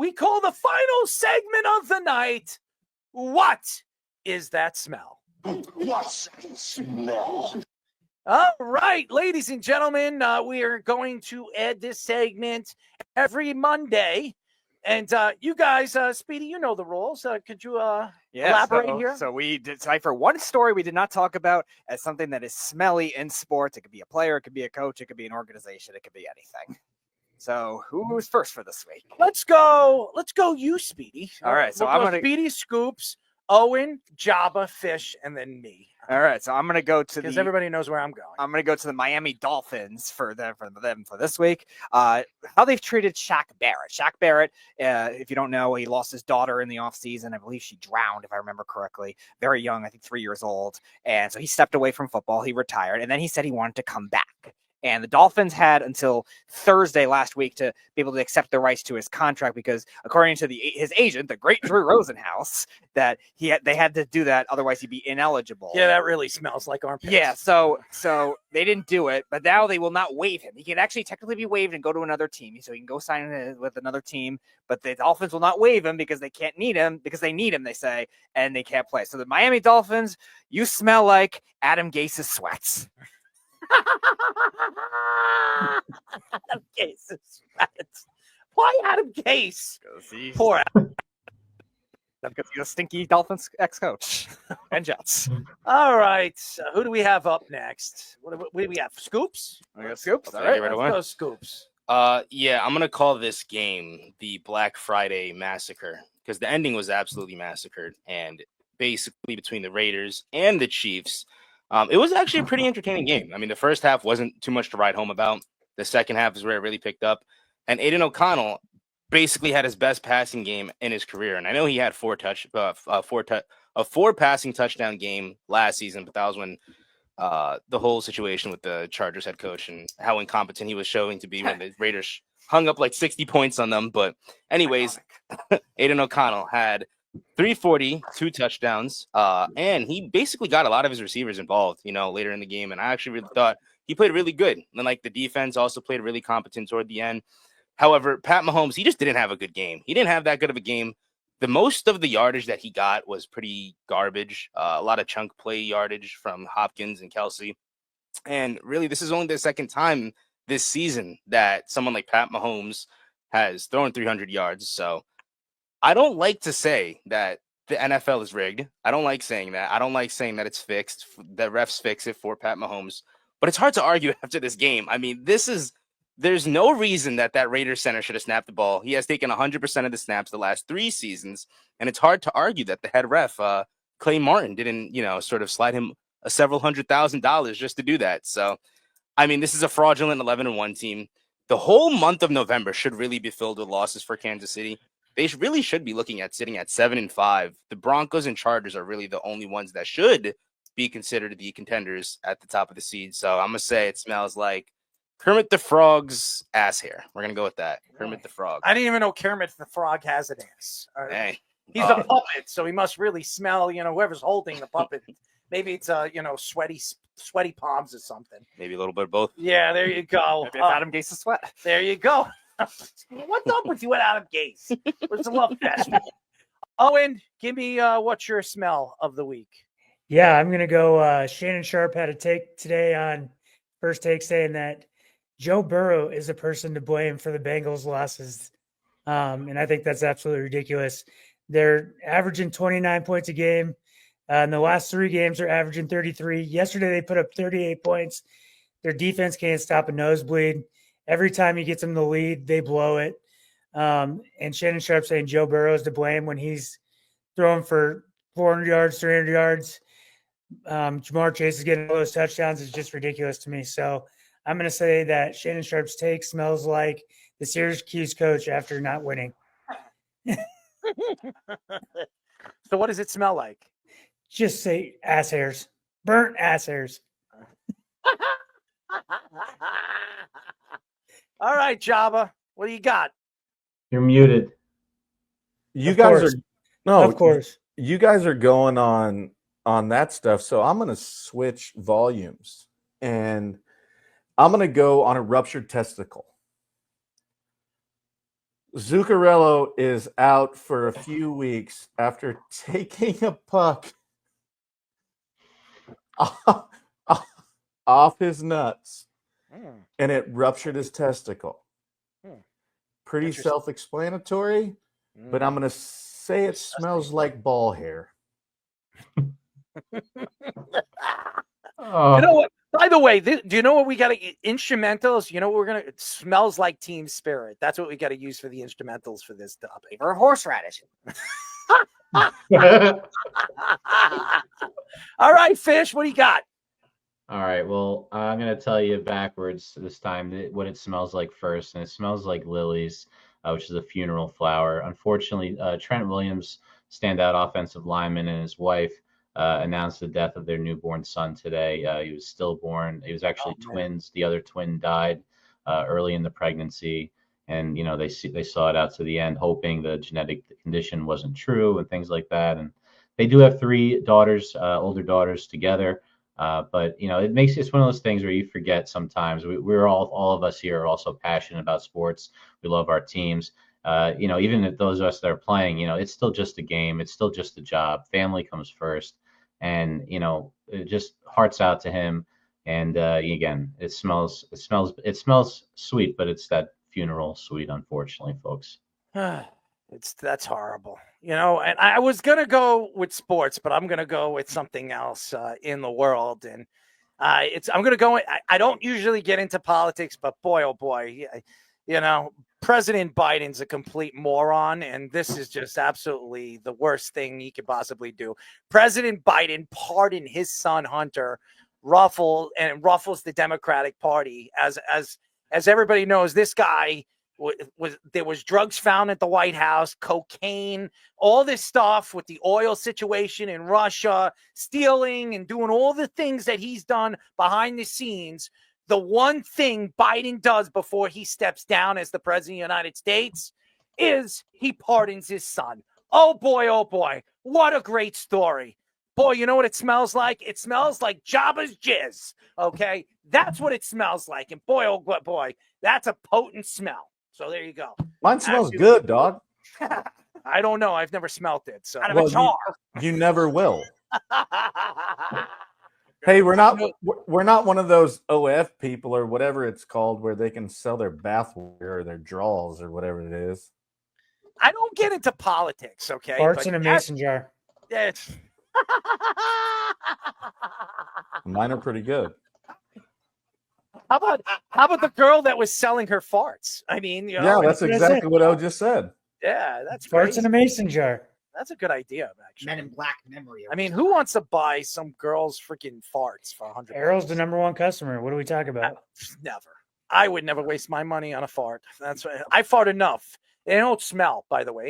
we call the final segment of the night, What is That Smell? What's that smell? All right, ladies and gentlemen, we are going to add this segment every Monday. And you guys, Speedy, you know the rules. Could you elaborate here? So we decipher one story we did not talk about as something that is smelly in sports. It could be a player, it could be a coach, it could be an organization, it could be anything. So who's first for this week? Let's go, you, Speedy. All right, so we'll I'm go gonna Speedy, Scoops, Owen, Jabba, Fish, and then me. All right, so I'm gonna go to because everybody knows where I'm going. I'm gonna go to the Miami Dolphins for them for this week. How they've treated Shaq Barrett. Shaq Barrett, if you don't know, he lost his daughter in the offseason. I believe she drowned, if I remember correctly. Very young, I think 3 years old. And so he stepped away from football. He retired, and then he said he wanted to come back. And the Dolphins had until Thursday last week to be able to accept the rights to his contract because, according to his agent, the great Drew Rosenhaus, that they had to do that, otherwise he'd be ineligible. Yeah, that really smells like armpits. Yeah, so they didn't do it, but now they will not waive him. He can actually technically be waived and go to another team, so he can go sign with another team. But the Dolphins will not waive him because they can't need him because they need him, they say, and they can't play. So the Miami Dolphins, you smell like Adam Gase's sweats. Adam Gase's sweats. Why Adam Gase? Poor Adam. Because he's a stinky Dolphins ex-coach and Jets. All right, who do we have up next? What do we have? Scoops? We got Scoops. All right, Let's go Scoops. Yeah, I'm gonna call this game the Black Friday Massacre because the ending was absolutely massacred, and basically between the Raiders and the Chiefs. It was actually a pretty entertaining game. I mean, the first half wasn't too much to write home about. The second half is where it really picked up. And Aiden O'Connell basically had his best passing game in his career. And I know he had a four passing touchdown game last season, but that was when the whole situation with the Chargers head coach and how incompetent he was showing to be when the Raiders hung up like 60 points on them. But anyways, Aiden O'Connell had 340, 2 touchdowns, and he basically got a lot of his receivers involved, later in the game. And I actually really thought he played really good. And the defense also played really competent toward the end. However, Pat Mahomes, he just didn't have a good game. He didn't have that good of a game. The most of the yardage that he got was pretty garbage. A lot of chunk play yardage from Hopkins and Kelsey. And really, this is only the second time this season that someone like Pat Mahomes has thrown 300 yards. So I don't like to say that the NFL is rigged. I don't like saying that. I don't like saying that it's fixed, that refs fix it for Pat Mahomes. But it's hard to argue after this game. I mean, there's no reason that Raiders center should have snapped the ball. He has taken 100% of the snaps the last 3 seasons. And it's hard to argue that the head ref, Clay Martin, didn't, sort of slide him several $100,000 just to do that. So, I mean, this is a fraudulent 11-1 team. The whole month of November should really be filled with losses for Kansas City. They really should be looking at sitting at 7-5. The Broncos and Chargers are really the only ones that should be considered the contenders at the top of the seed. So I'm going to say it smells like Kermit the Frog's ass hair. We're going to go with that. Kermit the Frog. I didn't even know Kermit the Frog has an ass. Hey. He's a puppet, so he must really smell, whoever's holding the puppet. Maybe it's, sweaty palms or something. Maybe a little bit of both. Yeah, there you go. Maybe Adam Gase's sweat. There you go. What's up with you and Adam Gase? What's the love fest? Owen, give me what's your smell of the week? Yeah, I'm going to go. Shannon Sharp had a take today on First Take saying that Joe Burrow is the person to blame for the Bengals' losses. And I think that's absolutely ridiculous. They're averaging 29 points a game. In the last 3 games, they're averaging 33. Yesterday, they put up 38 points. Their defense can't stop a nosebleed. Every time he gets them the lead, they blow it. And Shannon Sharp saying Joe Burrow is to blame when he's throwing for 400 yards, 300 yards. Jamar Chase is getting all those touchdowns. It's just ridiculous to me. So I'm going to say that Shannon Sharp's take smells like the Syracuse coach after not winning. So what does it smell like? Just say ass hairs. Burnt ass hairs. All right, Jabba, what do you got? You're muted. You guys are no, of course. You guys are going on that stuff, so I'm going to switch volumes, and I'm going to go on a ruptured testicle. Zuccarello is out for a few weeks after taking a puck off his nuts, and it ruptured his testicle. Pretty Interesting. self-explanatory, but I'm going to say it smells like ball hair. Oh, You know what? By the way, do you know what we got to instrumentals? You know what we're gonna? It smells like Team Spirit. That's what we got to use for the instrumentals for this topic. Or horseradish. All right, Fish, what do you got? all right. Well, I'm gonna tell you backwards this time what it smells like first, and it smells like lilies, which is a funeral flower. Unfortunately, Trent Williams, standout offensive lineman, and his wife announced the death of their newborn son today. He was stillborn. He was actually twins. The other twin died early in the pregnancy, and they saw it out to the end, hoping the genetic condition wasn't true and things like that. And they do have 3 daughters, older daughters together. But it's one of those things where you forget sometimes. We're all of us here are also passionate about sports. We love our teams. Even if those of us that are playing, it's still just a game. It's still just a job. Family comes first, and it just hearts out to him. And again, it smells sweet, but it's that funeral sweet, unfortunately, folks. That's horrible. And I was gonna go with sports, but I'm gonna go with something else in the world, and I'm gonna go. I don't usually get into politics, but boy, oh boy, President Biden's a complete moron, and this is just absolutely the worst thing he could possibly do. President Biden pardoned his son Hunter, ruffles the Democratic Party. As everybody knows, this guy. There was drugs found at the White House, cocaine, all this stuff with the oil situation in Russia, stealing and doing all the things that he's done behind the scenes. The one thing Biden does before he steps down as the president of the United States is he pardons his son. Oh boy, what a great story. Boy, you know what it smells like? It smells like Jabba's jizz, okay? That's what it smells like. And boy, oh boy, that's a potent smell. So there you go. Mine smells good, dog. I don't know. I've never smelt it. So Out of a jar. You never will. Hey, we're not one of those OF people or whatever it's called where they can sell their bathwater or their draws or whatever it is. I don't get into politics, okay? Farts in a mason jar. It's Mine are pretty good. How about the girl that was selling her farts? I mean, Yeah, that's exactly what I just said. Yeah, that's Farts crazy. in a mason jar. That's a good idea, actually. Men in Black memory. I mean, who wants to buy some girl's freaking farts for $100? Errol's the #1 customer. What are we talking about? Never. I would never waste my money on a fart. That's what I fart enough. They don't smell, by the way.